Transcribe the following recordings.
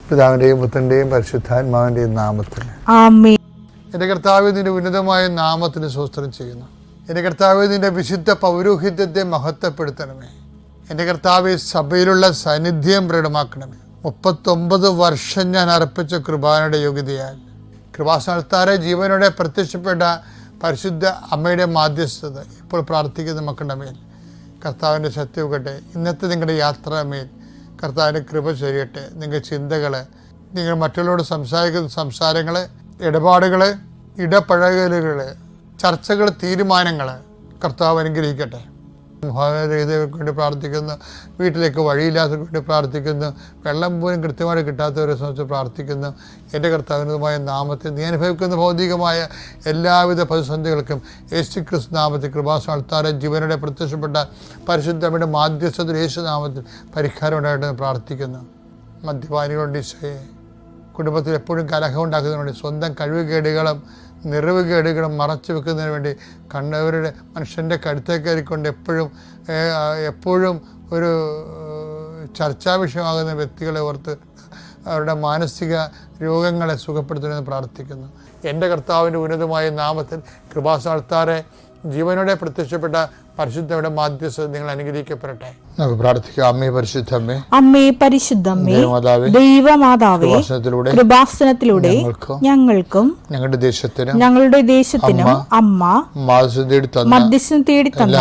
പിതാവിൻ്റെയും പുത്രൻ്റെയും പരിശുദ്ധാത്മാവിൻ്റെയും നാമത്തിൽ ആമേൻ. എൻ്റെ കർത്താവേ, നിന്റെ ഉന്നതമായ നാമത്തിന് സ്തോത്രം ചെയ്യുന്നു. എൻ്റെ കർത്താവേ, നിന്റെ വിശുദ്ധ പൗരോഹിത്യത്തെ മഹത്വപ്പെടുത്തണമേ. എൻ്റെ കർത്താവേ, സഭയിലുള്ള സാന്നിധ്യം പ്രകടമാക്കണമേ. 39 വർഷം ഞാൻ അർപ്പിച്ച കൃപാനയുടെ യോഗ്യതയാൽ കൃപാസ്ഥാനത്താരെ ജീവനോടെ പ്രത്യക്ഷപ്പെട്ട പരിശുദ്ധ അമ്മയുടെ മാധ്യസ്ഥത ഇപ്പോൾ പ്രാർത്ഥിക്കുന്ന മക്കളുടെ മേൽ കർത്താവിൻ്റെ ശക്തിവെക്കട്ടെ. ഇന്നത്തെ നിങ്ങളുടെ യാത്രാമേൽ കർത്താവിൻ്റെ കൃപ ചൊരിയട്ടെ. നിങ്ങളുടെ ചിന്തകൾ, നിങ്ങൾ മറ്റുള്ളവരോട് സംസാരിക്കുന്ന സംസാരങ്ങൾ, ഇടപാടുകൾ, ഇടപഴകലുകൾ, ചർച്ചകൾ, തീരുമാനങ്ങൾ കർത്താവ് അനുഗ്രഹിക്കട്ടെ. മുഖാരഹിതർക്ക് വേണ്ടി പ്രാർത്ഥിക്കുന്നു. വീട്ടിലേക്ക് വഴിയില്ലാത്തവർക്ക് വേണ്ടി പ്രാർത്ഥിക്കുന്നു. വെള്ളം പോലും കൃത്യമായിട്ട് കിട്ടാത്തവരെ സംബന്ധിച്ച് പ്രാർത്ഥിക്കുന്നു. എൻ്റെ കർത്താവിനുമായ നാമത്തിൽ നീ അനുഭവിക്കുന്ന ഭൗതികമായ എല്ലാവിധ പ്രതിസന്ധികൾക്കും യേശുക്രിസ്തു നാമത്തിൽ കൃപാസ്ഥാനത്താരെ ജീവനോടെ പ്രത്യക്ഷപ്പെട്ട പരിശുദ്ധയുടെ മാധ്യസ്ഥത്തിൽ യേശു നാമത്തിൽ പരിഹാരം ഉണ്ടായിട്ട് പ്രാർത്ഥിക്കുന്നു. മദ്യപാനികളുണ്ട് ഈശോയെ, കുടുംബത്തിൽ എപ്പോഴും കലഹം ഉണ്ടാക്കുന്നതിന് വേണ്ടി സ്വന്തം കഴിവുകേടുകളും നിറവുകേടുകളും മറച്ചു വെക്കുന്നതിന് വേണ്ടി കണ്ടവരുടെ മനുഷ്യൻ്റെ കഴുത്തേക്ക് കയറിക്കൊണ്ട് എപ്പോഴും ഒരു ചർച്ചാ വിഷയമാകുന്ന വ്യക്തികളെ ഓർത്ത് അവരുടെ മാനസിക രോഗങ്ങളെ സുഖപ്പെടുത്തണമെന്ന് പ്രാർത്ഥിക്കുന്നു. എൻ്റെ കർത്താവിൻ്റെ ഉന്നതമായ നാമത്തിൽ കൃപാസ്ഥാനത്താരെ ജീവനോടെ പ്രത്യക്ഷപ്പെട്ട പരിശുദ്ധയുടെ മാധ്യസ്ഥത നിങ്ങൾ അനുഗ്രഹിക്കപ്പെടട്ടെ. നമുക്ക് പ്രാർത്ഥിക്കാം. അമ്മേ പരിശുദ്ധമ്മേ, അമ്മേ പരിശുദ്ധമ്മേ, ദൈവമാതാവേ, കൃപാസനത്തിലൂടെ ഞങ്ങൾക്കും ഞങ്ങളുടെ ദേശത്തിനും അമ്മ മധ്യസ്ഥം തേടി തന്ന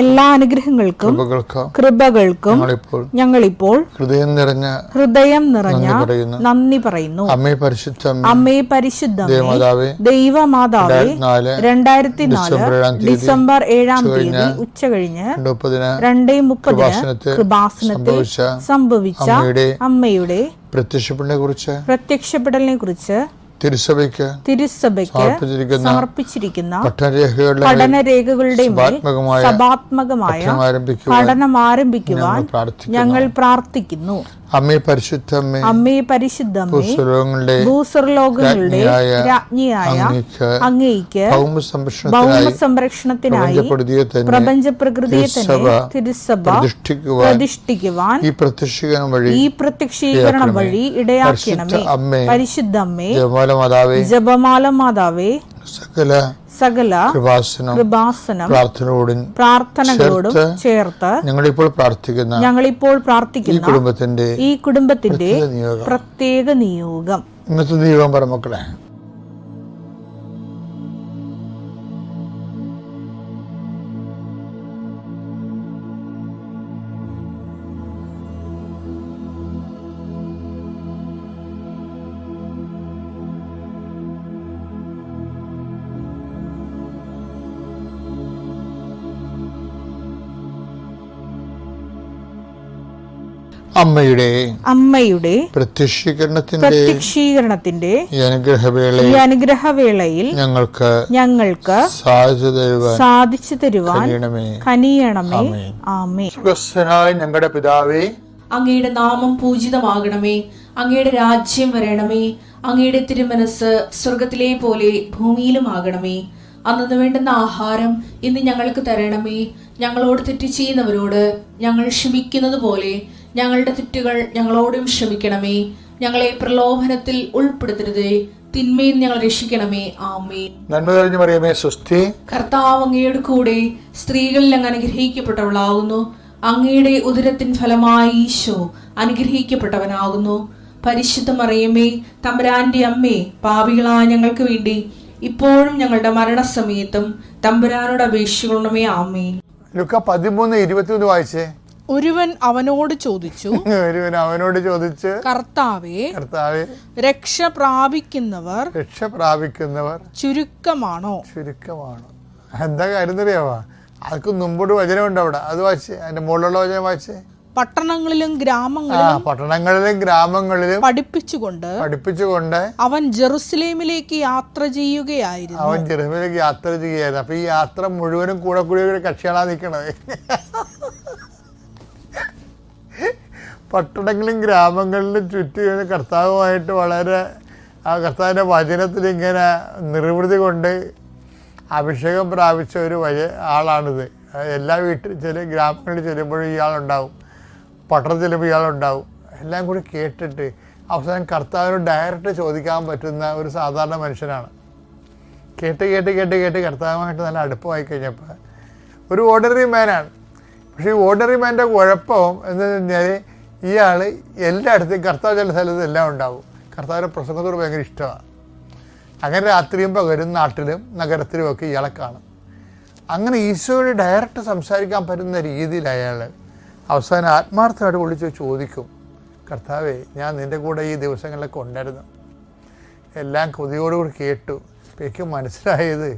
എല്ലാ അനുഗ്രഹങ്ങൾക്കും കൃപകൾക്കും ഞങ്ങളിപ്പോൾ ഹൃദയം നിറഞ്ഞ നന്ദി പറയുന്നു. അമ്മേ പരിശുദ്ധമ്മേ, ദൈവമാതാവേ, 2004 ഡിസംബർ 7-ാം തീയതി ഉച്ച കഴിഞ്ഞ് 2:30 കൃപാസനത്തിൽ സംഭവിച്ച അമ്മയുടെ പ്രത്യക്ഷപ്പെടലിനെ കുറിച്ച് തിരുസഭയ്ക്ക് സമർപ്പിച്ചിരിക്കുന്ന പഠനരേഖകളുടെ മേൽ സഭാത്മകമായ പഠനം ആരംഭിക്കുവാൻ ഞങ്ങൾ പ്രാർത്ഥിക്കുന്നു. അമ്മേ പരിശുദ്ധമ്മേ, ഭൂസ്വർലോകങ്ങളുടെ രാജ്ഞിയായ അങ്ങേയ്ക്ക് ഭൗമസംരക്ഷണത്തിനായി പ്രപഞ്ച പ്രകൃതിയെ തന്നെ തിരുസഭ പ്രതിഷ്ഠിക്കുവാൻ ഈ പ്രത്യക്ഷീകരണം വഴി ഇടയാക്കണമേ. പരിശുദ്ധമ്മേ, ജപമാല മാതാവേ, സകല കൃപാസനം പ്രാർത്ഥനകളോടും ചേർത്ത് ഞങ്ങളിപ്പോൾ പ്രാർത്ഥിക്കുന്ന ഈ കുടുംബത്തിന്റെ പ്രത്യേക നിയോഗം. ഇന്നത്തെ നിയോഗം പറ മക്കളെ. അമ്മയുടെ പ്രത്യക്ഷീകരണത്തിന്റെ ഈ അനുഗ്രഹവേളയിൽ ഞങ്ങൾക്ക് സാധിച്ചു തരുവാൻ കനിയണമേ. ആമേൻ. ഞങ്ങളുടെ പിതാവേ, അങ്ങയുടെ നാമം പൂജിതമാകണമേ. അങ്ങയുടെ രാജ്യം വരണമേ. അങ്ങയുടെ തിരുമനസ് സ്വർഗത്തിലെ പോലെ ഭൂമിയിലുമാകണമേ. അന്നു വേണ്ടുന്ന ആഹാരം ഇന്ന് ഞങ്ങൾക്ക് തരണമേ. ഞങ്ങളോട് തെറ്റ് ചെയ്യുന്നവരോട് ഞങ്ങൾ ക്ഷമിക്കുന്നത് പോലെ ഞങ്ങളുടെ തെറ്റുകൾ ഞങ്ങളോടും ക്ഷമിക്കണമേ. ഞങ്ങളെ പ്രലോഭനത്തിൽ ഉൾപ്പെടുത്തരുതേ, തിന്മയിൽ ഞങ്ങൾ രക്ഷിക്കണമേ. ആമേൻ. നന്മ നിറഞ്ഞ മറിയമേ, സ്വസ്തി, കർത്താവ് അങ്ങയുടെ കൂടെ സ്ത്രീകളിൽ അങ്ങ് അനുഗ്രഹിക്കപ്പെട്ടവളാകുന്നു. അങ്ങയുടെ ഉദരത്തിൻ ഫലമായി ഈശോ അനുഗ്രഹിക്കപ്പെട്ടവനാകുന്നു. പരിശുദ്ധ മറിയമേ, തമ്പുരാന്റെ അമ്മേ, പാപികളായ ഞങ്ങൾക്ക് വേണ്ടി ഇപ്പോഴും ഞങ്ങളുടെ മരണസമയത്തും തമ്പുരാനോട് അപേക്ഷിക്കണമേ. ആമേൻ. ലൂക്കാ 13:21 വായിച്ചേ. ഒരുവൻ അവനോട് ചോദിച്ചു, കർത്താവേ, രക്ഷ പ്രാപിക്കുന്നവർ ചുരുക്കമാണോ? എന്താ കാര്യം അറിയാവാ? അതൊക്കെ മുമ്പോട്ട് വചനമുണ്ട് അവിടെ, അത് വായിച്ചേ. അതിന്റെ മുകളിലുള്ള വചനം വായിച്ചേ. പട്ടണങ്ങളിലും ഗ്രാമങ്ങളിലും പഠിപ്പിച്ചുകൊണ്ട് അവൻ ജെറുസലേമിലേക്ക് യാത്ര ചെയ്യുകയായിരുന്നു. അപ്പൊ ഈ യാത്ര മുഴുവനും കൂടെ കക്ഷികളാ നിൽക്കണത്. പട്ടണങ്ങളിലും ഗ്രാമങ്ങളിലും ചുറ്റും കർത്താവുമായിട്ട് വളരെ ആ കർത്താവിൻ്റെ വചനത്തിൽ ഇങ്ങനെ നിർവൃതി കൊണ്ട് അഭിഷേകം പ്രാപിച്ച ഒരു ആളാണിത്. എല്ലാ വീട്ടിൽ ഗ്രാമങ്ങളിൽ ചെല്ലുമ്പോഴും ഇയാളുണ്ടാവും, പട്ടണത്തിൽ ചെല്ലുമ്പോൾ ഇയാളുണ്ടാവും. എല്ലാം കൂടി കേട്ടിട്ട് അവസാനം കർത്താവിനോട് ഡയറക്റ്റ് ചോദിക്കാൻ പറ്റുന്ന ഒരു സാധാരണ മനുഷ്യനാണ്. കേട്ട് കേട്ട് കേട്ട് കേട്ട് കർത്താവുമായിട്ട് നല്ല അടുപ്പമായി കഴിഞ്ഞപ്പോൾ ഒരു ഓർഡിനറി മാനാണ്. പക്ഷേ ഈ ഓർഡിനറി മാൻ്റെ കുഴപ്പം എന്ന് പറഞ്ഞാൽ ഇയാൾ എല്ലായിടത്തും കർത്താവ് ചില സ്ഥലത്ത് എല്ലാം ഉണ്ടാവും. കർത്താവിൻ്റെ പ്രസംഗത്തോട് ഭയങ്കര ഇഷ്ടമാണ്. അങ്ങനെ രാത്രിയും പകരും നാട്ടിലും നഗരത്തിലുമൊക്കെ ഇയാളെ കാണും. അങ്ങനെ ഈശോയോട് ഡയറക്റ്റ് സംസാരിക്കാൻ പറ്റുന്ന രീതിയിൽ അയാൾ അവസാനം ആത്മാർത്ഥമായിട്ട് വിളിച്ച് ചോദിക്കും, കർത്താവേ, ഞാൻ നിൻ്റെ കൂടെ ഈ ദിവസങ്ങളിലൊക്കെ ഉണ്ടായിരുന്നു, എല്ലാം കൊതിയോടുകൂടി കേട്ടു. അപ്പം എനിക്ക് മനസ്സിലായത്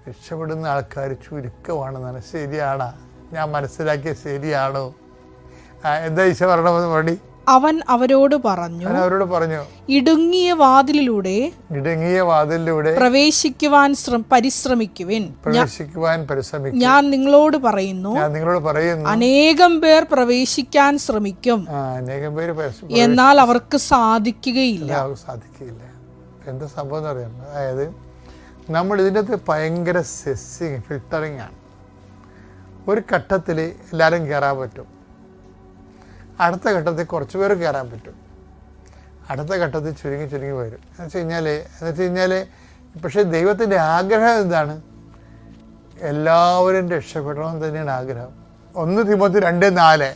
രക്ഷപ്പെടുന്ന ആൾക്കാർ ചുരുക്കമാണെന്നാണ്. ശരിയാണോ? ഞാൻ മനസ്സിലാക്കിയ ശരിയാണോ? എന്താ ഈശോ പറയണമെന്ന് പാടി? അവൻ അവരോട് പറഞ്ഞു, ഇടുങ്ങിയ വാതിലിലൂടെ പ്രവേശിക്കുവാൻ പരിശ്രമിക്കുവിൻ. ഞാൻ നിങ്ങളോട് പറയുന്നു, അനേകം പേർ പ്രവേശിക്കാൻ ശ്രമിക്കും, എന്നാൽ അവർക്ക് സാധിക്കുകയില്ല. എന്താ സംഭവം എന്ന് അറിയാം? അതായത് നമ്മൾ ഇതിൻ്റെ അകത്ത് ഭയങ്കര ഫിൽട്ടറിങ് ആണ്. ഒരു ഘട്ടത്തിൽ എല്ലാവരും കയറാൻ പറ്റും, അടുത്ത ഘട്ടത്തിൽ കുറച്ച് പേർ കയറാൻ പറ്റും, അടുത്ത ഘട്ടത്തിൽ ചുരുങ്ങി വരും. എന്ന് വെച്ച് കഴിഞ്ഞാൽ പക്ഷേ ദൈവത്തിൻ്റെ ആഗ്രഹം എന്താണ്? എല്ലാവരും രക്ഷപ്പെടണമെന്ന് തന്നെയാണ് ആഗ്രഹം. 1 തിമോത്തി 2:4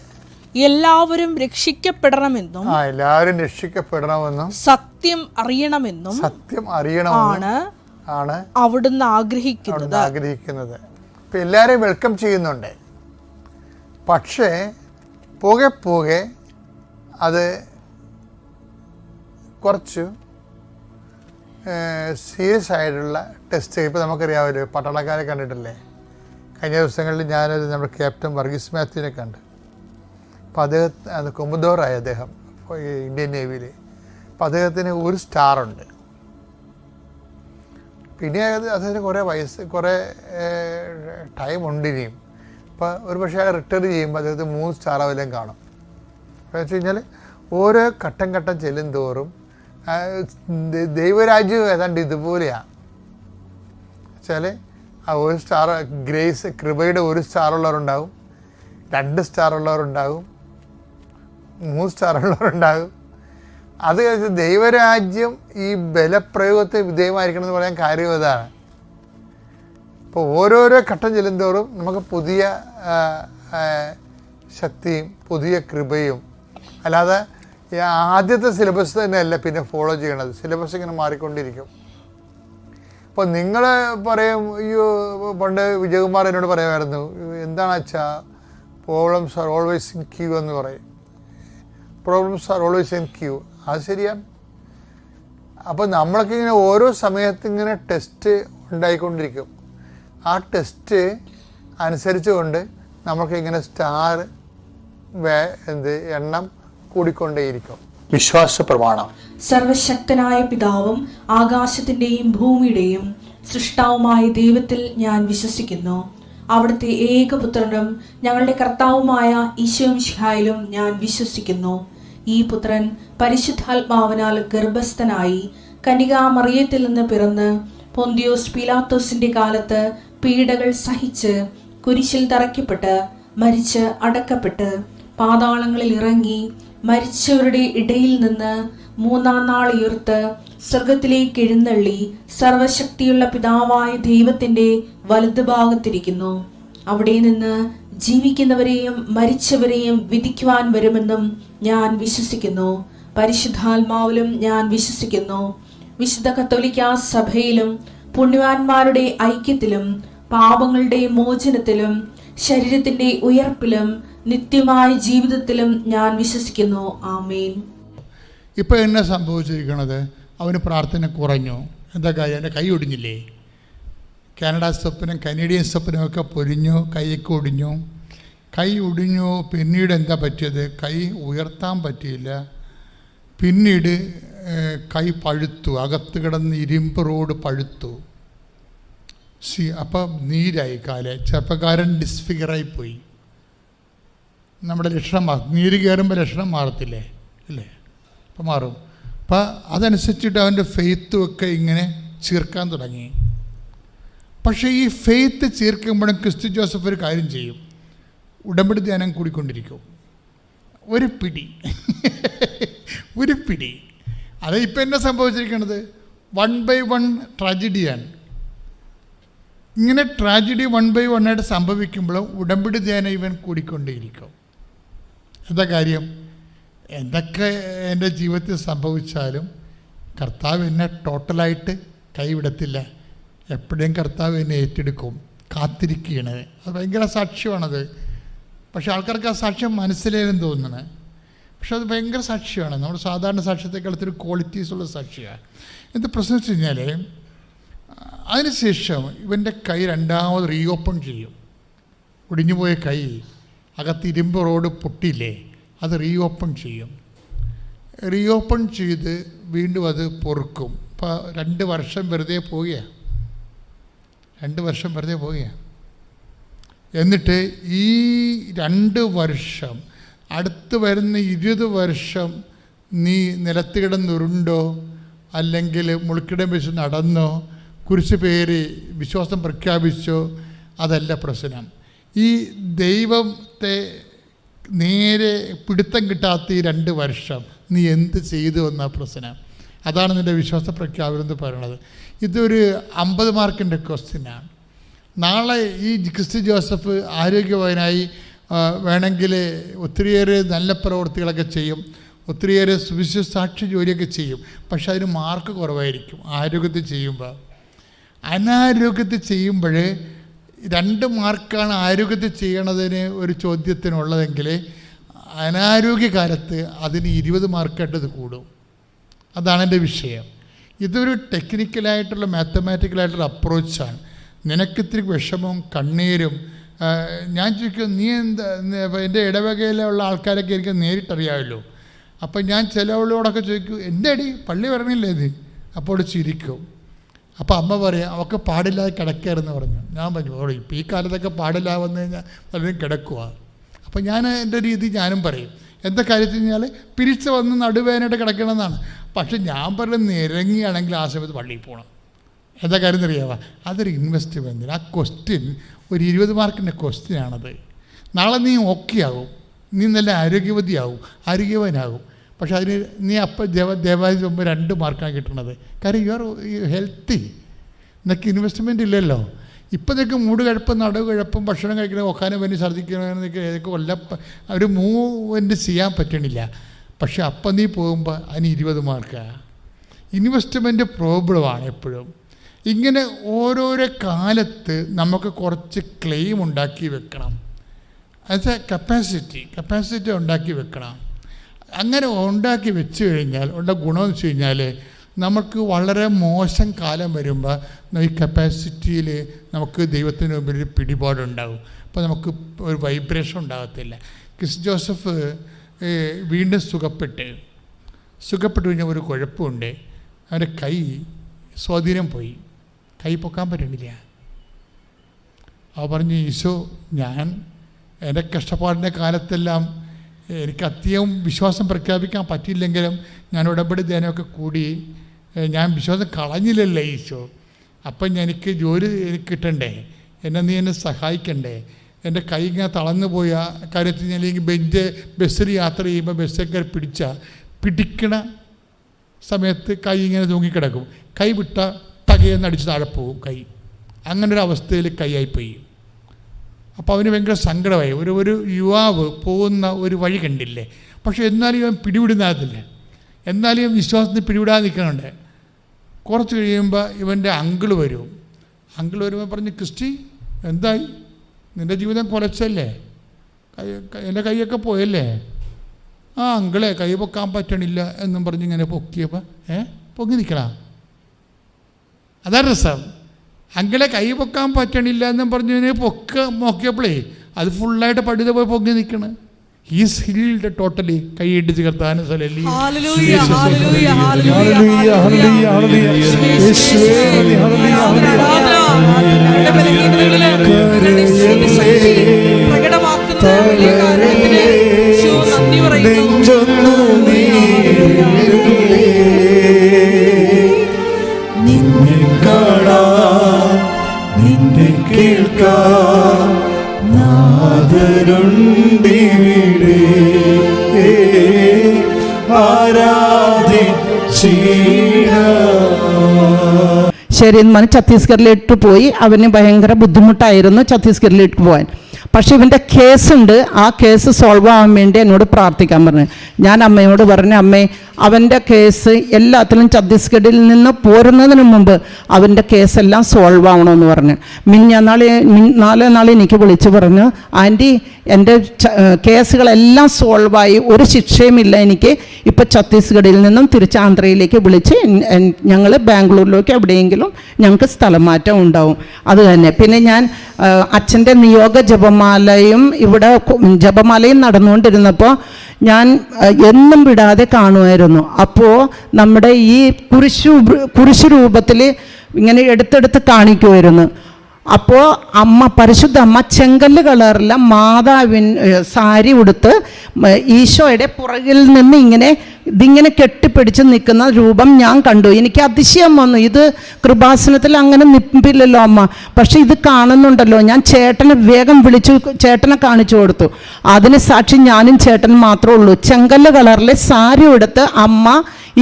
എല്ലാവരും രക്ഷിക്കപ്പെടണമെന്നും എല്ലാവരും രക്ഷിക്കപ്പെടണമെന്നും സത്യം അറിയണമെന്നും ആണ് അവിടുന്ന് ആഗ്രഹിക്കുന്നത്. ഇപ്പം എല്ലാവരെയും വെൽക്കം ചെയ്യുന്നുണ്ട്. പക്ഷേ പോകെ അത് കുറച്ച് സീരിയസ് ആയിട്ടുള്ള ടെസ്റ്റ്. ഇപ്പോൾ നമുക്കറിയാമല്ലോ, പട്ടാളക്കാരെ കണ്ടിട്ടില്ലേ? കഴിഞ്ഞ ദിവസങ്ങളിൽ ഞാനൊരു നമ്മുടെ ക്യാപ്റ്റൻ വർഗീസ് മാത്യുവിനെ കണ്ട്. അപ്പോൾ അദ്ദേഹം കൊമഡോറായി അദ്ദേഹം ഇന്ത്യൻ നേവിയിൽ. അപ്പോൾ അദ്ദേഹത്തിന് 1 സ്റ്റാറുണ്ട്. പിന്നെ അദ്ദേഹത്തിന് കുറേ ടൈം ഉണ്ട് ഇനിയും. അപ്പോൾ ഒരു പക്ഷേ അയാൾ റിട്ടയർ ചെയ്യുമ്പോൾ അദ്ദേഹത്തിന് 3 സ്റ്റാർ വല്ലതും കാണും. എന്ന് വെച്ച് കഴിഞ്ഞാൽ ഓരോ ഘട്ടം ചെല്ലും തോറും ദൈവരാജ്യം ഏതാണ്ട് ഇതുപോലെയാണ്. വെച്ചാൽ ആ 1 സ്റ്റാർ ഗ്രേസ് കൃപയുടെ 1 സ്റ്റാറുള്ളവരുണ്ടാവും, 2 സ്റ്റാറുള്ളവരുണ്ടാവും, 3 സ്റ്റാറുള്ളവരുണ്ടാകും. അത് ദൈവരാജ്യം ഈ ബലപ്രയോഗത്തെ വിധേയമായിരിക്കണം എന്ന് പറയാൻ കാര്യം അതാണ്. അപ്പോൾ ഓരോരോ ഘട്ടം ചെല്ലുന്തോറും നമുക്ക് പുതിയ ശക്തിയും പുതിയ കൃപയും, അല്ലാതെ ആദ്യത്തെ സിലബസ് തന്നെയല്ല പിന്നെ ഫോളോ ചെയ്യണത്. സിലബസ് ഇങ്ങനെ മാറിക്കൊണ്ടിരിക്കും. അപ്പോൾ നിങ്ങൾ പറയും, അയ്യോ പണ്ട് വിജയകുമാർ എന്നോട് പറയുമായിരുന്നു, എന്താണ് അച്ഛാ problems are always in queue എന്ന് പറയും. Problems are always in queue. അത് ശരിയാണ്. അപ്പോൾ നമ്മൾക്ക് ഇങ്ങനെ ഓരോ സമയത്ത് ഇങ്ങനെ ടെസ്റ്റ് ഉണ്ടായിക്കൊണ്ടിരിക്കും. ആ ടെസ്റ്റ് അനുസരിച്ചുകൊണ്ട് നമുക്ക് ഇങ്ങനെ സ്റ്റാർ എണ്ണം കൂടിക്കൊണ്ടേയിരിക്കും. വിശ്വാസ പ്രമാണം. സർവശക്തനായ പിതാവും ആകാശത്തിന്റെയും ഭൂമിയുടെയും സൃഷ്ടാവുമായ ദൈവത്തിൽ ഞാൻ വിശ്വസിക്കുന്നു. അവിടുത്തെ ഏകപുത്രനും ഞങ്ങളുടെ കർത്താവുമായ ഈശോ മിശിഹായിലും ഞാൻ വിശ്വസിക്കുന്നു. ഈ പുത്രൻ പരിശുദ്ധാത്മാവിനാൽ ഗർഭസ്ഥനായി കന്യകാമറിയത്തിൽ നിന്ന് പിറന്ന് പൊന്തിയോസ് പീലാത്തോസിന്റെ കാലത്ത് പീഡകൾ സഹിച്ച് കുരിശിൽ തറയ്ക്കപ്പെട്ട് മരിച്ച് അടക്കപ്പെട്ട് പാതാളങ്ങളിൽ ഇറങ്ങി മരിച്ചവരുടെ ഇടയിൽ നിന്ന് 3-ാം നാൾ ഉയർത്ത് സ്വർഗത്തിലേക്ക് എഴുന്നള്ളി സർവശക്തിയുള്ള പിതാവായ ദൈവത്തിന്റെ വലതുഭാഗത്തിരിക്കുന്നു. അവിടെ നിന്ന് ജീവിക്കുന്നവരെയും മരിച്ചവരെയും വിധിക്കുവാൻ വരുമെന്നും ഞാൻ വിശ്വസിക്കുന്നു. പരിശുദ്ധാത്മാവിലും ഞാൻ വിശ്വസിക്കുന്നു. വിശുദ്ധ കത്തോലിക്കാ സഭയിലും പുണ്യവാന്മാരുടെ ഐക്യത്തിലും പാപങ്ങളുടെ മോചനത്തിലും ശരീരത്തിന്റെ ഉയർപ്പിലും നിത്യമായ ജീവിതത്തിലും ഞാൻ വിശ്വസിക്കുന്നു. ആമേൻ. ഇപ്പോൾ എന്നെ സംഭവിച്ചിരിക്കുന്നത്, അവന് പ്രാർത്ഥന കുറഞ്ഞു. എന്താ കാര്യം? എൻ്റെ കൈ ഒടിഞ്ഞില്ലേ? കാനഡ സ്വപ്നം, കനേഡിയൻ സ്വപ്നമൊക്കെ പൊരിഞ്ഞു, കൈയൊക്കെ ഒടിഞ്ഞു. കൈ ഒടിഞ്ഞു. പിന്നീട് എന്താ പറ്റിയത്? കൈ ഉയർത്താൻ പറ്റിയില്ല. പിന്നീട് കൈ പഴുത്തു, അകത്ത് കിടന്ന് ഇരുമ്പ് റോഡ് പഴുത്തു. അപ്പം നീരായി കാല്. ചെറുപ്പക്കാരൻ ഡിസ്ഫിഗറായിപ്പോയി. നമ്മുടെ ലക്ഷണം നീര് കയറുമ്പോൾ ലക്ഷണം മാറത്തില്ലേ? ഇല്ലേ? അപ്പം മാറും. അപ്പം അതനുസരിച്ചിട്ട് അവൻ്റെ ഫെയ്ത്തും ഒക്കെ ഇങ്ങനെ ചീർക്കാൻ തുടങ്ങി. പക്ഷേ ഈ ഫെയ്ത്ത് ചീർക്കുമ്പോഴും ക്രിസ്തു ജോസഫ് ഒരു കാര്യം ചെയ്യും, ഉടമ്പടി ധ്യാനം കൂടിക്കൊണ്ടിരിക്കും. ഒരു പിടി ഒരു പിടി. അത് ഇപ്പം എന്നെ സംഭവിച്ചിരിക്കുന്നത് 1 by 1 ട്രാജഡിയാണ്. ഇങ്ങനെ ട്രാജഡി 1 by 1 ആയിട്ട് സംഭവിക്കുമ്പോഴും ഉടമ്പടി ധ്യാനം ഇവൻ കൂടിക്കൊണ്ടേയിരിക്കും. എന്താ കാര്യം? എന്തൊക്കെ എൻ്റെ ജീവിതത്തിൽ സംഭവിച്ചാലും കർത്താവ് എന്നെ ടോട്ടലായിട്ട് കൈവിടത്തില്ല. എപ്പോഴും കർത്താവ് എന്നെ ഏറ്റെടുക്കും. കാത്തിരിക്കുകയാണ്. അത് ഭയങ്കര സാക്ഷ്യമാണത്. പക്ഷെ ആൾക്കാർക്ക് ആ സാക്ഷ്യം മനസ്സിലേലും തോന്നുന്നത്. പക്ഷെ അത് ഭയങ്കര സാക്ഷ്യമാണ്. നമ്മൾ സാധാരണ സാക്ഷ്യത്തെക്കാളത്തൊരു ക്വാളിറ്റീസുള്ള സാക്ഷിയാണ്. എന്ത് പ്രശ്നം വെച്ച് കഴിഞ്ഞാൽ അതിനുശേഷം ഇവൻ്റെ കൈ രണ്ടാമത് റീഓപ്പൺ ചെയ്യും. ഒടിഞ്ഞുപോയ കൈ, അകത്ത് ഇരുമ്പ് റോഡ് പൊട്ടിയില്ലേ, അത് റീഓപ്പൺ ചെയ്യും. റീഓപ്പൺ ചെയ്ത് വീണ്ടും അത് പൊറുക്കും. ഇപ്പോൾ 2 വർഷം വെറുതെ പോവുകയാണ്. 2 വർഷം വെറുതെ പോവുകയാണ്. എന്നിട്ട് ഈ 2 വർഷം അടുത്ത് വരുന്ന 20 വർഷം നീ നിലത്ത് കിടന്നുരുണ്ടോ, അല്ലെങ്കിൽ മുൾക്കിടം വെച്ച് നടന്നോ, കുരിശ് പേര് വിശ്വാസം പ്രഖ്യാപിച്ചോ, അതല്ല പ്രശ്നം. ഈ ദൈവത്തെ നേരെ പിടുത്തം കിട്ടാത്ത ഈ 2 വർഷം നീ എന്ത് ചെയ്തു എന്ന പ്രശ്നം. അതാണ് നിൻ്റെ വിശ്വാസ പ്രഖ്യാപനം എന്ന് പറയുന്നത്. ഇതൊരു 50 മാർക്കിൻ്റെ ക്വസ്റ്റ്യനാണ്. നാളെ ഈ ക്രിസ്റ്റി ജോസഫ് ആരോഗ്യവാനായി വേണമെങ്കിൽ ഒത്തിരിയേറെ നല്ല പ്രവൃത്തികളൊക്കെ ചെയ്യും, ഒത്തിരിയേറെ സുവിശേഷ സാക്ഷി ജോലിയൊക്കെ ചെയ്യും. പക്ഷെ അതിന് മാർക്ക് കുറവായിരിക്കും ആരോഗ്യത്തിൽ ചെയ്യുമ്പോൾ. അനാരോഗ്യത്തിൽ ചെയ്യുമ്പോൾ 2 മാർക്കാണ് ആരോഗ്യത്തിൽ ചെയ്യണതിന് ഒരു ചോദ്യത്തിനുള്ളതെങ്കിൽ അനാരോഗ്യകാലത്ത് അതിന് 20 മാർക്കായിട്ട് ഇത് കൂടും. അതാണ് എൻ്റെ വിഷയം. ഇതൊരു ടെക്നിക്കലായിട്ടുള്ള മാത്തമാറ്റിക്കലായിട്ടുള്ള അപ്രോച്ചാണ്. നിനക്കിത്തിരി വിഷമവും കണ്ണീരും ഞാൻ ചോദിക്കും, നീ എന്താ എൻ്റെ ഇടവകയിലുള്ള ആൾക്കാരൊക്കെ എനിക്ക് നേരിട്ടറിയാമല്ലോ. അപ്പം ഞാൻ ചിലവളോടൊക്കെ ചോദിക്കും, എൻ്റെ അടി പള്ളി വരണില്ലേ നീ? അപ്പോൾ ചിരിക്കും. അപ്പോൾ അമ്മ പറയാം, അവൾക്ക് പാടില്ലാതെ കിടക്കരുതെന്ന് പറഞ്ഞു. ഞാൻ പറഞ്ഞു, ഇപ്പോൾ ഈ കാലത്തൊക്കെ പാടില്ലാതെ വന്നു കഴിഞ്ഞാൽ പലരും കിടക്കുക. അപ്പോൾ ഞാൻ എൻ്റെ രീതി ഞാനും പറയും. എന്താ കാര്യത്തിൽ കഴിഞ്ഞാൽ പിരിച്ച് വന്ന് നടുവേനായിട്ട് കിടക്കണമെന്നാണ്. പക്ഷെ ഞാൻ പറയുന്നത് നിരങ്ങിയാണെങ്കിൽ ആ സമയത്ത് പള്ളിയിൽ പോകണം. എന്താ കാര്യം എന്നറിയാവാ? അതൊരു ഇൻവെസ്റ്റ്മെൻറ്റ്. ആ ക്വസ്റ്റ്യൻ ഒരു 20 മാർക്കിൻ്റെ ക്വസ്റ്റ്യനാണത്. നാളെ നീ ഓക്കെ ആകും, നീ നല്ല ആരോഗ്യവാനാകും. പക്ഷെ അതിന് നീ അപ്പം ദേവാലയത്തിൽ പോകുമ്പോൾ 2 മാർക്കാണ് കിട്ടുന്നത്. കാര്യം യു ആർ ഹെൽത്തി. നിനക്ക് ഇൻവെസ്റ്റ്മെൻ്റ് ഇല്ലല്ലോ. ഇപ്പം നിനക്ക് മൂട് കിഴപ്പം, നടുവ് കിഴപ്പം, ഭക്ഷണം കഴിക്കണം, ഒക്കാനും വേണ്ടി ഛർദ്ദിക്കണമെന്നൊക്കെ ഒരു മൂവ്മെൻറ്റ് ചെയ്യാൻ പറ്റണില്ല. പക്ഷെ അപ്പം നീ പോകുമ്പോൾ അതിന് 20 മാർക്കാണ്. ഇൻവെസ്റ്റ്മെൻറ്റ് പ്രോബ്ലമാണ് എപ്പോഴും. ഇങ്ങനെ ഓരോരോ കാലത്ത് നമുക്ക് കുറച്ച് ക്ലെയിം ഉണ്ടാക്കി വെക്കണം. അത് കപ്പാസിറ്റി ഉണ്ടാക്കി വെക്കണം. അങ്ങനെ ഉണ്ടാക്കി വെച്ച് കഴിഞ്ഞാൽ ഉള്ള ഗുണമെന്ന് വെച്ച് കഴിഞ്ഞാൽ നമുക്ക് വളരെ മോശം കാലം വരുമ്പോൾ ഈ കപ്പാസിറ്റിയിൽ നമുക്ക് ദൈവത്തിന് മുമ്പിൽ ഒരു പിടിപാടുണ്ടാകും. അപ്പോൾ നമുക്ക് ഒരു വൈബ്രേഷൻ ഉണ്ടാകത്തില്ല. ക്രിസ് ജോസഫ് വീണ്ടും സുഖപ്പെട്ട് കഴിഞ്ഞാൽ ഒരു കുഴപ്പമുണ്ട്. അവൻ്റെ കൈ സ്വാധീനം പോയി, കൈ പൊക്കാൻ പറ്റണില്ല. അവ പറഞ്ഞു, ഈശോ, ഞാൻ എൻ്റെ കഷ്ടപ്പാടിൻ്റെ കാലത്തെല്ലാം എനിക്ക് അത്യം വിശ്വാസം പ്രഖ്യാപിക്കാൻ പറ്റിയില്ലെങ്കിലും ഞാൻ ഉടമ്പടി ധ്യാനമൊക്കെ കൂടി ഞാൻ വിശ്വാസം കളഞ്ഞില്ലല്ലേ ഈശോ. അപ്പം എനിക്ക് ജോലി എനിക്ക് കിട്ടണ്ടേ, എന്നെ സഹായിക്കണ്ടേ. എൻ്റെ കൈ ഇങ്ങനെ തളർന്നു പോയ കാര്യത്തിൽ ഞാൻ ബസ്സിൽ യാത്ര ചെയ്യുമ്പോൾ ബസ്സൊക്കെ പിടിക്കണ സമയത്ത് കൈ ഇങ്ങനെ തൂങ്ങിക്കിടക്കും. കൈ വിട്ട തകയെന്നടിച്ച് താഴെ പോകും കൈ. അങ്ങനൊരു അവസ്ഥയിൽ കൈയായിപ്പോയി. അപ്പോൾ അവന് ഭയങ്കര സങ്കടമായി. ഒരു യുവാവ് പോകുന്ന ഒരു വഴി കണ്ടില്ലേ. പക്ഷെ എന്നാലും ഇവൻ പിടിവിടുന്നതില്ല. എന്നാലും ഇവൻ വിശ്വാസത്തിന് പിടിവിടാതെ നിൽക്കുന്നുണ്ട്. കുറച്ച് കഴിയുമ്പോൾ ഇവൻ്റെ അങ്കിള് വരുമ്പോൾ പറഞ്ഞു, ക്രിസ്റ്റി എന്തായി, നിൻ്റെ ജീവിതം കുലച്ചല്ലേ, എൻ്റെ കൈയൊക്കെ പോയല്ലേ? ആ അങ്കിളെ, കൈ പൊക്കാൻ പറ്റണില്ല എന്നും പറഞ്ഞ് ഇങ്ങനെ പൊക്കിയപ്പോൾ പൊങ്ങി നിൽക്കണം. അതാ രസം. അങ്കിളെ കൈ പൊക്കാൻ പറ്റണില്ല എന്നും പറഞ്ഞു നോക്കിയപ്പോഴേ അത് ഫുള്ളായിട്ട് പടുത പോയി പൊങ്ങി നിൽക്കണം. He's healed totally. കൈ ഇടിച്ച് കർത്താൻ നിന്നെ കേൾക്കാൻ നാദരുണ്ടിവിടെ ആരാ ശരി എന്ന് പറഞ്ഞ് ഛത്തീസ്ഗഡിലേക്ക് പോയി. അവന് ഭയങ്കര ബുദ്ധിമുട്ടായിരുന്നു ഛത്തീസ്ഗഡിലേക്ക് പോകാൻ. പക്ഷേ ഇവൻ്റെ കേസുണ്ട്, ആ കേസ് സോൾവ് ആവാൻ വേണ്ടി എന്നോട് പ്രാർത്ഥിക്കാൻ പറഞ്ഞു. ഞാൻ അമ്മയോട് പറഞ്ഞു, അമ്മേ അവൻ്റെ കേസ് എല്ലാത്തിലും ഛത്തീസ്ഗഡിൽ നിന്ന് പോരുന്നതിന് മുമ്പ് അവൻ്റെ കേസെല്ലാം സോൾവ് ആവണമെന്ന് പറഞ്ഞു. നാളെ എനിക്ക് വിളിച്ച് പറഞ്ഞു, ആൻറ്റി എൻ്റെ കേസുകളെല്ലാം സോൾവായി, ഒരു ശിക്ഷയുമില്ല എനിക്ക്. ഇപ്പോൾ ഛത്തീസ്ഗഡിൽ നിന്നും തിരിച്ച് ആന്ധ്രയിലേക്ക് വിളിച്ച് ഞങ്ങൾ ബാംഗ്ലൂരിലേക്ക് എവിടെയെങ്കിലും ഞങ്ങൾക്ക് സ്ഥലം മാറ്റം ഉണ്ടാവും. അത് തന്നെ. പിന്നെ ഞാൻ അച്ഛൻ്റെ നിയോഗ ജപമാലയും ഇവിടെ ജപമാലയും നടന്നുകൊണ്ടിരുന്നപ്പോൾ ഞാൻ എന്നും വിടാതെ കാണുമായിരുന്നു. അപ്പോൾ നമ്മുടെ ഈ കുരിശു രൂപത്തിൽ ഇങ്ങനെ എടുത്തെടുത്ത് കാണിക്കുമായിരുന്നു. അപ്പോൾ പരിശുദ്ധ അമ്മ ചെങ്കല്ല് കളറിലെ സാരി ഉടുത്ത് ഈശോയുടെ പുറകിൽ നിന്ന് ഇതിങ്ങനെ കെട്ടിപ്പിടിച്ച് നിൽക്കുന്ന രൂപം ഞാൻ കണ്ടു. എനിക്ക് അതിശയം വന്നു. ഇത് കൃപാസനത്തിൽ അങ്ങനെ നിൽപ്പില്ലല്ലോ അമ്മ, പക്ഷെ ഇത് കാണുന്നുണ്ടല്ലോ. ഞാൻ ചേട്ടനെ വേഗം വിളിച്ചു ചേട്ടനെ കാണിച്ചു കൊടുത്തു. അതിന് സാക്ഷി ഞാനും ചേട്ടൻ മാത്രമേ ഉള്ളൂ. ചെങ്കല്ല് കളറിലെ സാരി ഉടുത്ത് അമ്മ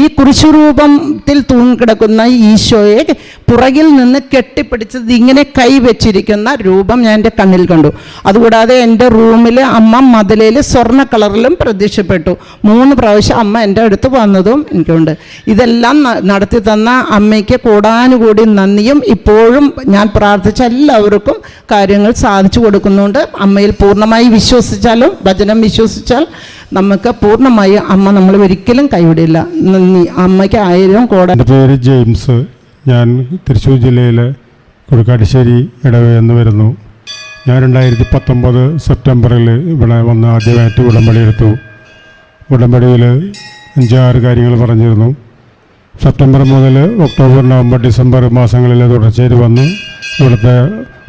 ഈ കുരിശുരൂപത്തിൽ തൂങ്ങിക്കിടക്കുന്ന ഈശോയെ പുറകിൽ നിന്ന് കെട്ടിപ്പിടിച്ചത് ഇങ്ങനെ കൈവച്ചിരിക്കുന്ന രൂപം ഞാൻ എൻ്റെ കണ്ണിൽ കണ്ടു. അതുകൂടാതെ എൻ്റെ റൂമിൽ അമ്മ മതിലയിൽ സ്വർണ്ണ കളറിലും പ്രത്യക്ഷപ്പെട്ടു. 3 പ്രാവശ്യം അമ്മ എൻ്റെ അടുത്ത് വന്നതും എനിക്കുണ്ട്. ഇതെല്ലാം നടത്തി തന്ന അമ്മയ്ക്ക് കൂടാനുകൂടി നന്ദിയും. ഇപ്പോഴും ഞാൻ പ്രാർത്ഥിച്ച എല്ലാവർക്കും കാര്യങ്ങൾ സാധിച്ചു കൊടുക്കുന്നുണ്ട്. അമ്മയിൽ പൂർണ്ണമായി വിശ്വസിച്ചാലും വചനം വിശ്വസിച്ചാൽ നമുക്ക് പൂർണ്ണമായി അമ്മ നമ്മൾ ഒരിക്കലും കൈവിടില്ല. നന്ദി അമ്മയ്ക്ക് 1000 കോടി. എൻ്റെ പേര് ജെയിംസ്. ഞാൻ തൃശ്ശൂർ ജില്ലയിലെ കുറുക്കാട്ടുശ്ശേരി ഇടവയെന്ന് വരുന്നു. ഞാൻ 2019 സെപ്റ്റംബറിൽ ഇവിടെ വന്ന് ആദ്യമായിട്ട് ഉടമ്പടി എടുത്തു. ഉടമ്പടിയിൽ 5-6 കാര്യങ്ങൾ പറഞ്ഞിരുന്നു. സെപ്റ്റംബർ മുതൽ ഒക്ടോബർ, നവംബർ, ഡിസംബർ മാസങ്ങളിൽ തുടർച്ചയായി വന്ന് ഇവിടുത്തെ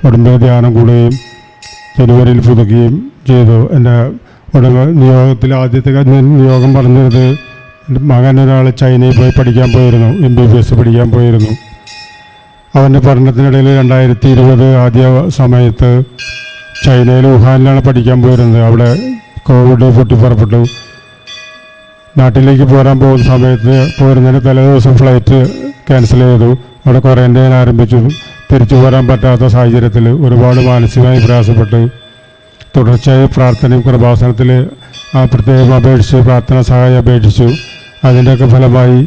ഉടമ്പടി ധ്യാനം കൂടുകയും ജനുവരിയിൽ പുതുക്കുകയും ചെയ്തു. എൻ്റെ നിയോഗത്തിൽ ആദ്യത്തെ നിയോഗം പറഞ്ഞത് മകൻ ഒരാൾ ചൈനയിൽ പോയി പഠിക്കാൻ പോയിരുന്നു, MBBS പഠിക്കാൻ പോയിരുന്നു. അവൻ്റെ പഠനത്തിനിടയിൽ 2020 ആദ്യ സമയത്ത് ചൈനയിൽ വുഹാനിലാണ് പഠിക്കാൻ പോയിരുന്നത്. അവിടെ കോവിഡ് പൊട്ടിപ്പുറപ്പെട്ടു. നാട്ടിലേക്ക് പോരാൻ പോകുന്ന സമയത്ത് പോരുന്നതിന് തലേദിവസം ഫ്ലൈറ്റ് ക്യാൻസൽ ചെയ്തു. അവിടെ ക്വാറൻറ്റൈൻ ആരംഭിച്ചു. തിരിച്ചു പോരാൻ പറ്റാത്ത സാഹചര്യത്തിൽ ഒരുപാട് മാനസികമായി പ്രയാസപ്പെട്ട് തുടർച്ചയായി പ്രാർത്ഥനയും കൃപാസനത്തിൽ പ്രത്യേകം അപേക്ഷിച്ച് പ്രാർത്ഥന സഹായം അപേക്ഷിച്ചു. അതിൻ്റെയൊക്കെ ഫലമായി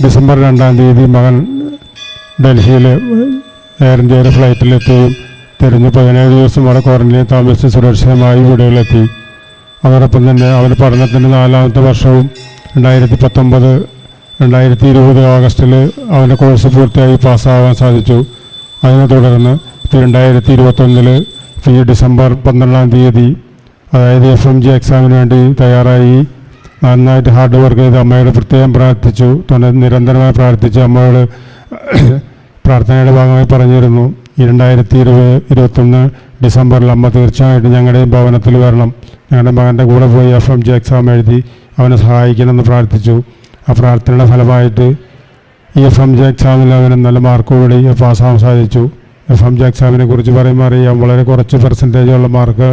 ഡിസംബർ 2-ാം തീയതി മകൻ ഡൽഹിയിൽ എയർ ഇന്ത്യയുടെ ഫ്ലൈറ്റിലെത്തുകയും തിരിഞ്ഞ് 17 ദിവസം അവിടെ ക്വാറന്റൈനിൽ താമസിച്ച് സുരക്ഷിതമായി വീടുകളിലെത്തി. അതോടൊപ്പം തന്നെ അവൻ്റെ പഠനത്തിൻ്റെ 4ാമത്തെ വർഷവും 2019 ഓഗസ്റ്റിൽ അവൻ്റെ കോഴ്സ് പൂർത്തിയായി പാസ്സാവാൻ സാധിച്ചു. അതിനെ തുടർന്ന് 2021 ഡിസംബർ 12-ാം തീയതി അതായത് FMG എക്സാമിന് വേണ്ടി തയ്യാറായി നന്നായിട്ട് ഹാർഡ് വർക്ക് ചെയ്ത് അമ്മയോട് പ്രത്യേകം പ്രാർത്ഥിച്ചു. നിരന്തരമായി പ്രാർത്ഥിച്ച് അമ്മയോട് പ്രാർത്ഥനയുടെ ഭാഗമായി പറഞ്ഞിരുന്നു, 2021 ഡിസംബറിൽ അമ്മ തീർച്ചയായിട്ടും ഞങ്ങളുടെയും ഭവനത്തിൽ വരണം, ഞങ്ങളുടെ മകൻ്റെ കൂടെ പോയി FMG എക്സാം എഴുതി അവനെ സഹായിക്കണമെന്ന് പ്രാർത്ഥിച്ചു. ആ പ്രാർത്ഥനയുടെ ഫലമായിട്ട് ഈ FMG എക്സാമിൽ അവന് നല്ല മാർക്കോടുകൂടി പാസ്സാവാൻ സാധിച്ചു. FMG എക്സാമിനെ കുറിച്ച് പറയുമ്പോൾ അറിയാം, വളരെ കുറച്ച് പെർസെൻറ്റേജുള്ള മാർക്ക്,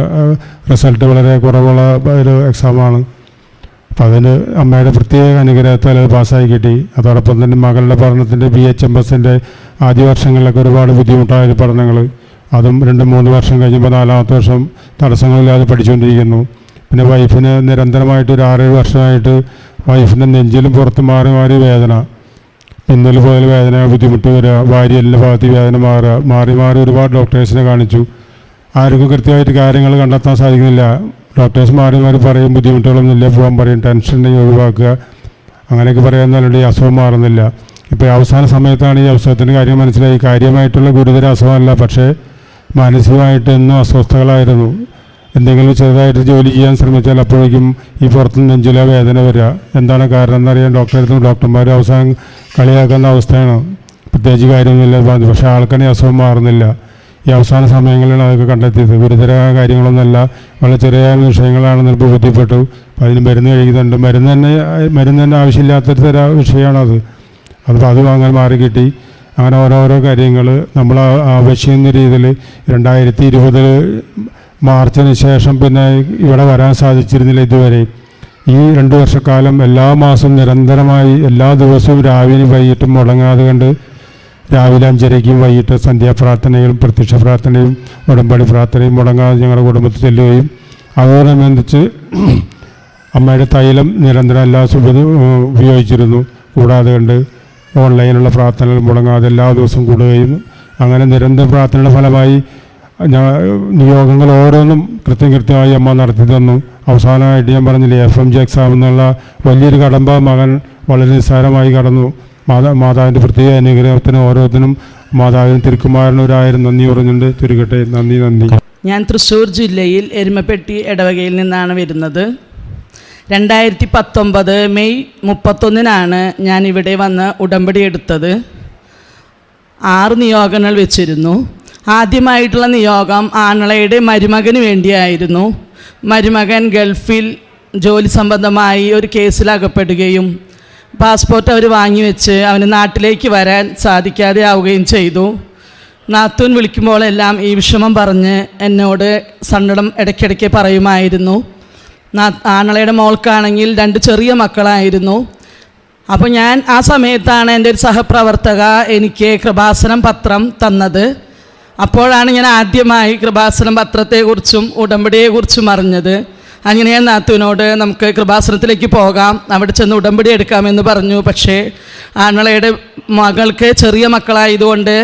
റിസൾട്ട് വളരെ കുറവുള്ള ഒരു എക്സാമാണ്. അപ്പോൾ അതിന് അമ്മയുടെ പ്രത്യേക അനുഗ്രഹത്താൽ അത് പാസ്സായി കിട്ടി. അതോടൊപ്പം തന്നെ മകളുടെ പഠനത്തിൻ്റെ BHMSൻ്റെ ആദ്യ വർഷങ്ങളിലൊക്കെ ഒരുപാട് ബുദ്ധിമുട്ടായ പഠനങ്ങൾ, അതും 2-3 വർഷം കഴിഞ്ഞപ്പോൾ 4ാമത്തെ വർഷം തടസ്സങ്ങളില്ലാതെ പഠിച്ചുകൊണ്ടിരിക്കുന്നു. പിന്നെ വൈഫിന് നിരന്തരമായിട്ട് ഒരു 6-7 വർഷമായിട്ട് വൈഫിൻ്റെ നെഞ്ചിലും പുറത്ത് മാറി മാറി വേദന, പിന്നൽ പോയാൽ വേദന, ബുദ്ധിമുട്ട് വരിക, എല്ലാ ഭാഗത്ത് വേദന മാറി മാറി ഒരുപാട് ഡോക്ടേഴ്സിനെ കാണിച്ചു. ആർക്കും കൃത്യമായിട്ട് കാര്യങ്ങൾ കണ്ടെത്താൻ സാധിക്കുന്നില്ല. ഡോക്ടേഴ്സ് മാറി പറയും ബുദ്ധിമുട്ടുകളൊന്നുമില്ല, പോകാൻ പറയും, ടെൻഷൻ ഒഴിവാക്കുക, അങ്ങനെയൊക്കെ പറയാമെന്നല്ലാണ്ട് ഈ അസുഖം മാറുന്നില്ല. ഇപ്പോൾ അവസാന സമയത്താണ് ഈ അസുഖത്തിൻ്റെ കാര്യം മനസ്സിലായി. കാര്യമായിട്ടുള്ള ഗുരുതര അസുഖമല്ല, പക്ഷേ മാനസികമായിട്ട് എന്നും അസ്വസ്ഥകളായിരുന്നു. എന്തെങ്കിലും ചെറുതായിട്ട് ജോലി ചെയ്യാൻ ശ്രമിച്ചാൽ അപ്പോഴേക്കും ഈ പുറത്തുനിന്ന് നെഞ്ചിലെ വേദന വരിക. എന്താണ് കാരണം എന്നറിയാൻ ഡോക്ടർമാരും അവസാനം കളിയാക്കുന്ന അവസ്ഥയാണ്. പ്രത്യേകിച്ച് കാര്യമൊന്നുമില്ല, പക്ഷേ ആൾക്കാണ് ഈ അസുഖം മാറുന്നില്ല. ഈ അവസാന സമയങ്ങളിലാണ് അതൊക്കെ കണ്ടെത്തിയത്. ഗുരുതര കാര്യങ്ങളൊന്നുമല്ല, വളരെ ചെറിയ വിഷയങ്ങളാണെന്ന് ബോധ്യപ്പെട്ടു. അപ്പോൾ അതിന് മരുന്ന് കഴിക്കുന്നുണ്ട്. മരുന്ന് തന്നെ ആവശ്യമില്ലാത്തൊരു തരം വിഷയമാണത്. അപ്പോൾ അത് വാങ്ങാൻ മാറി കിട്ടി. അങ്ങനെ ഓരോരോ കാര്യങ്ങൾ നമ്മൾ ആവശ്യമെന്ന രീതിയിൽ 2020 മാർച്ചിന് ശേഷം പിന്നെ ഇവിടെ വരാൻ സാധിച്ചിരുന്നില്ല ഇതുവരെ. ഈ 2 വർഷക്കാലം എല്ലാ മാസവും നിരന്തരമായി എല്ലാ ദിവസവും രാവിലെയും വൈകിട്ടും മുടങ്ങാതെ കണ്ട് രാവിലെ 5:30-ക്കും വൈകിട്ട് സന്ധ്യാപ്രാർത്ഥനയും പ്രത്യക്ഷ പ്രാർത്ഥനയും ഉടമ്പടി പ്രാർത്ഥനയും മുടങ്ങാതെ ഞങ്ങളുടെ കുടുംബത്തിൽ ചെല്ലുകയും അതോടനുബന്ധിച്ച് അമ്മയുടെ തൈലം നിരന്തരം എല്ലാ ഉപയോഗിച്ചിരുന്നു. കൂടാതെ കണ്ട് ഓൺലൈനുള്ള പ്രാർത്ഥനകൾ മുടങ്ങാതെ എല്ലാ ദിവസവും കൂടുകയും അങ്ങനെ നിരന്തര പ്രാർത്ഥനയുടെ ഫലമായി നിയോഗങ്ങൾ ഓരോന്നും കൃത്യമായി അമ്മ നടത്തി തന്നു. അവസാനമായിട്ട് ഞാൻ പറഞ്ഞില്ലേ, FMG എക്സാം എന്നുള്ള വലിയൊരു കടമ്പ മകൻ വളരെ നിസ്സാരമായി കടന്നു. മാതാവിൻ്റെ പ്രത്യേക അനുഗ്രഹത്തിന് ഓരോരുത്തരും മാതാവിന് തിരുക്കുമാരനൊരായിരം നന്ദി പറഞ്ഞുകൊണ്ട് ചുരുക്കട്ടെ. നന്ദി. ഞാൻ തൃശ്ശൂർ ജില്ലയിൽ എരുമപ്പെട്ടി ഇടവകയിൽ നിന്നാണ് വരുന്നത്. 2019 മെയ് 31-നാണ് ഞാൻ ഇവിടെ വന്ന് ഉടമ്പടി എടുത്തത്. 6 നിയോഗങ്ങൾ വെച്ചിരുന്നു. ആദ്യമായിട്ടുള്ള നിയോഗം ആങ്ങളയുടെ മരുമകന് വേണ്ടിയായിരുന്നു. മരുമകൻ ഗൾഫിൽ ജോലി സംബന്ധമായി ഒരു കേസിലകപ്പെടുകയും പാസ്പോർട്ട് അവർ വാങ്ങിവെച്ച് അവന് നാട്ടിലേക്ക് വരാൻ സാധിക്കാതെ ആവുകയും ചെയ്തു. നാത്തൂൻ വിളിക്കുമ്പോഴെല്ലാം ഈ വിഷമം പറഞ്ഞ് എന്നോട് സങ്കടം ഇടയ്ക്കിടയ്ക്ക് പറയുമായിരുന്നു. ആങ്ങളയുടെ മോൾക്കാണെങ്കിൽ 2 ചെറിയ മക്കളായിരുന്നു. അപ്പോൾ ഞാൻ ആ സമയത്താണ് എൻ്റെ ഒരു സഹപ്രവർത്തക എനിക്ക് കൃപാസനം പത്രം തന്നത്. അപ്പോഴാണ് ഞാൻ ആദ്യമായി കൃപാസനം പത്രത്തെക്കുറിച്ചും ഉടമ്പടിയെക്കുറിച്ചും അറിഞ്ഞത്. അങ്ങനെ ഞാൻ നാത്തൂനോട് നമുക്ക് കൃപാസനത്തിലേക്ക് പോകാം, അവിടെ ചെന്ന് ഉടമ്പടി എടുക്കാമെന്ന് പറഞ്ഞു. പക്ഷേ ആങ്ങളയുടെ മകൾക്ക് ചെറിയ മക്കളായതുകൊണ്ട്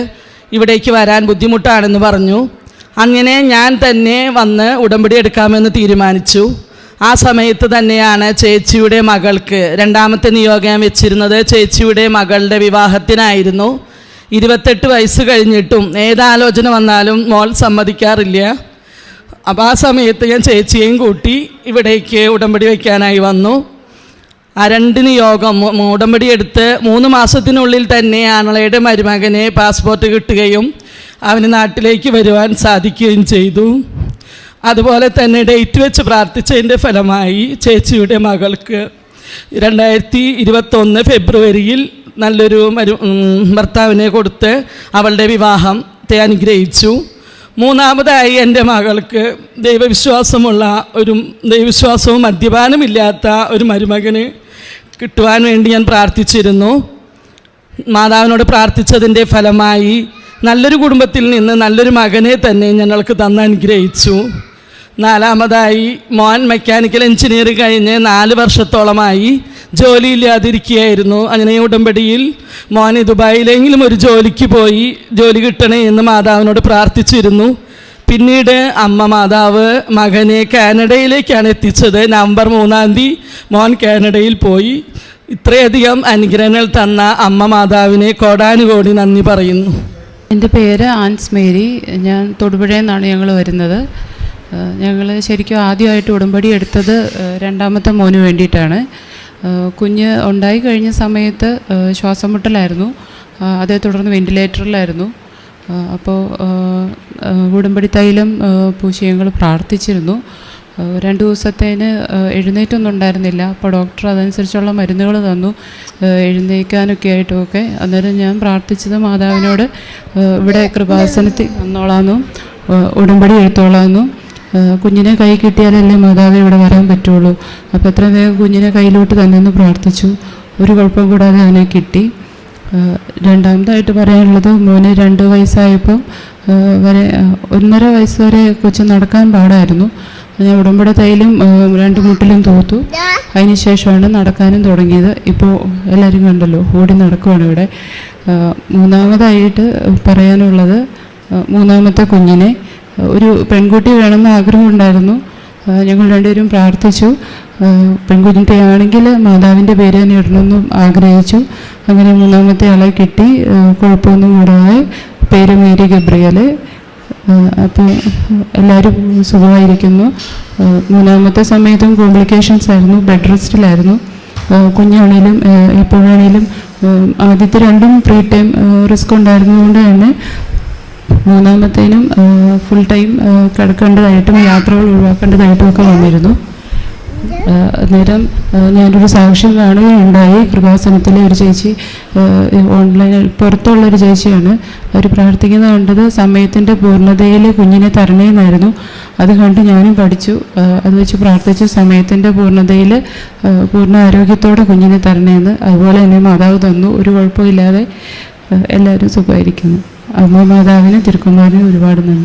ഇവിടേക്ക് വരാൻ ബുദ്ധിമുട്ടാണെന്ന് പറഞ്ഞു. അങ്ങനെ ഞാൻ തന്നെ വന്ന് ഉടമ്പടി എടുക്കാമെന്ന് തീരുമാനിച്ചു. ആ സമയത്ത് തന്നെയാണ് ചേച്ചിയുടെ മകൾക്ക് 2ാമത്തെ നിയോഗം വെച്ചിരുന്നത്. ചേച്ചിയുടെ മകളുടെ വിവാഹത്തിനായിരുന്നു. 28 വയസ്സ് കഴിഞ്ഞിട്ടും ഏതാലോചന വന്നാലും മോൾ സമ്മതിക്കാറില്ല. അപ്പോൾ ആ സമയത്ത് ഞാൻ ചേച്ചിയെയും കൂട്ടി ഇവിടേക്ക് ഉടമ്പടി വയ്ക്കാനായി വന്നു. ആ 2 നിയോഗം ഉടമ്പടി എടുത്ത് 3 മാസത്തിനുള്ളിൽ തന്നെ ആങ്ങളയുടെ മരുമകനെ പാസ്പോർട്ട് കിട്ടുകയും അവന് നാട്ടിലേക്ക് വരുവാൻ സാധിക്കുകയും ചെയ്തു. അതുപോലെ തന്നെ ഡേറ്റ് വെച്ച് പ്രാർത്ഥിച്ചതിൻ്റെ ഫലമായി ചേച്ചിയുടെ മകൾക്ക് 2021 ഫെബ്രുവരിയിൽ നല്ലൊരു ഭർത്താവിനെ കൊടുത്ത് അവളുടെ വിവാഹത്തെ അനുഗ്രഹിച്ചു. 3ാമതായി എൻ്റെ മകൾക്ക് ദൈവവിശ്വാസവും മദ്യപാനമില്ലാത്ത ഒരു മരുമകന് കിട്ടുവാൻ വേണ്ടി ഞാൻ പ്രാർത്ഥിച്ചിരുന്നു. മാതാവിനോട് പ്രാർത്ഥിച്ചതിൻ്റെ ഫലമായി നല്ലൊരു കുടുംബത്തിൽ നിന്ന് നല്ലൊരു മകനെ തന്നെ ഞങ്ങൾക്ക് അനുഗ്രഹിച്ചു. 4ാമതായി മോൻ മെക്കാനിക്കൽ എഞ്ചിനീയർ കഴിഞ്ഞ് 4 വർഷത്തോളമായി ജോലിയില്ലാതിരിക്കുകയായിരുന്നു. അങ്ങനെ ഉടമ്പടിയിൽ മോന് ദുബായിലെങ്കിലും ഒരു ജോലിക്ക് പോയി ജോലി കിട്ടണേ എന്ന് മാതാവിനോട് പ്രാർത്ഥിച്ചിരുന്നു. പിന്നീട് അമ്മ മാതാവ് മകനെ കാനഡയിലേക്കാണ് എത്തിച്ചത്. നവംബർ 3-ാം തീയതി മോൻ കാനഡയിൽ പോയി. ഇത്രയധികം അനുഗ്രഹങ്ങൾ തന്ന അമ്മ മാതാവിനെ കോടാനുകോടി നന്ദി പറയുന്നു. എൻ്റെ പേര് ആൻസ് മേരി. ഞാൻ തൊടുപുഴയിൽ നിന്നാണ് ഞങ്ങൾ വരുന്നത്. ഞങ്ങൾ ശരിക്കും ആദ്യമായിട്ട് ഉടമ്പടി എടുത്തത് 2ാമത്തെ മോന് വേണ്ടിയിട്ടാണ്. കുഞ്ഞ് ഉണ്ടായി കഴിഞ്ഞ സമയത്ത് ശ്വാസം മുട്ടലായിരുന്നു. അതേ തുടർന്ന് വെൻറ്റിലേറ്ററിലായിരുന്നു. അപ്പോൾ ഉടമ്പടി തൈലം പൂശി ഞങ്ങൾ പ്രാർത്ഥിച്ചിരുന്നു. 2 ദിവസത്തേന് എഴുന്നേറ്റൊന്നും ഉണ്ടായിരുന്നില്ല. അപ്പോൾ ഡോക്ടർ അതനുസരിച്ചുള്ള മരുന്നുകൾ തന്നു എഴുന്നേൽക്കാനൊക്കെ ആയിട്ടുമൊക്കെ. അന്നേരം ഞാൻ പ്രാർത്ഥിച്ചത് മാതാവിനോട് ഇവിടെ കൃപാസനത്തിൽ വന്നോളാമെന്നും ഉടമ്പടി എടുത്തോളാമെന്നും കുഞ്ഞിനെ കൈ കിട്ടിയാലല്ലേ മാതാവ് ഇവിടെ വരാൻ പറ്റുള്ളൂ. അപ്പോൾ എത്ര വേഗം കുഞ്ഞിനെ കയ്യിലോട്ട് തന്നെ ഒന്ന് പ്രാർത്ഥിച്ചു. ഒരു കുഴപ്പം കൂടാതെ അവനെ കിട്ടി. 2ാമതായിട്ട് പറയാനുള്ളത് മോന് 2 വയസ്സായപ്പോൾ വരെ 1.5 വയസ്സ് വരെ കൊച്ചു നടക്കാൻ പാടായിരുന്നു. ഞാൻ ഉടമ്പടി തൈലും 2 മുട്ടിലും തൂത്തു. അതിന് ശേഷമാണ് നടക്കാനും തുടങ്ങിയത്. ഇപ്പോൾ എല്ലാവരും കണ്ടല്ലോ, ഓടി നടക്കുവാണ് ഇവിടെ. 3ാമതായിട്ട് പറയാനുള്ളത് 3ാമത്തെ കുഞ്ഞിനെ ഒരു പെൺകുട്ടി വേണമെന്ന് ആഗ്രഹമുണ്ടായിരുന്നു. ഞങ്ങൾ 2 പേരും പ്രാർത്ഥിച്ചു. പെൺകുട്ടിയാണെങ്കിൽ മാതാവിൻ്റെ പേര് തന്നെ ഇടണമെന്നും ആഗ്രഹിച്ചു. അങ്ങനെ 3ാമത്തെ ആളെ കിട്ടി. കുഴപ്പമൊന്നും കൂടാതെ പേര് മേരി ഗബ്രിയൽ. അപ്പോൾ എല്ലാവരും സുഖമായിരിക്കുന്നു. 3ാമത്തെ സമയത്തും കോംപ്ലിക്കേഷൻസ് ആയിരുന്നു, ബെഡ് റെസ്റ്റിലായിരുന്നു. കുഞ്ഞാണേലും എപ്പോഴാണേലും ആദ്യത്തെ 2ഉം പ്രീ ടൈം റിസ്ക് ഉണ്ടായിരുന്നതുകൊണ്ട് തന്നെ 3ാമത്തേനും ഫുൾ ടൈം കിടക്കേണ്ടതായിട്ടും യാത്രകൾ ഒഴിവാക്കേണ്ടതായിട്ടും ഒക്കെ വന്നിരുന്നു. അന്നേരം ഞാനൊരു സാക്ഷ്യം കാണുകയുണ്ടായി. കൃപാസനത്തിലെ ഒരു ചേച്ചി, ഓൺലൈനിൽ പുറത്തുള്ളൊരു ചേച്ചിയാണ്. അവർ പ്രാർത്ഥിക്കുന്നത് കണ്ടത് സമയത്തിൻ്റെ പൂർണ്ണതയിൽ കുഞ്ഞിനെ തരണേന്നായിരുന്നു. അത് കണ്ട് ഞാനും പഠിച്ചു. അത് വെച്ച് പ്രാർത്ഥിച്ച് സമയത്തിൻ്റെ പൂർണ്ണതയിൽ പൂർണ്ണ ആരോഗ്യത്തോടെ കുഞ്ഞിനെ തരണേന്ന്. അതുപോലെ തന്നെ മാതാവ് തന്നു. ഒരു കുഴപ്പമില്ലാതെ എല്ലാവരും സുഖമായിരിക്കുന്നു. അമ്മ മാതാവിന് തിരുക്കുമാരന് ഒരുപാട് നന്ദി.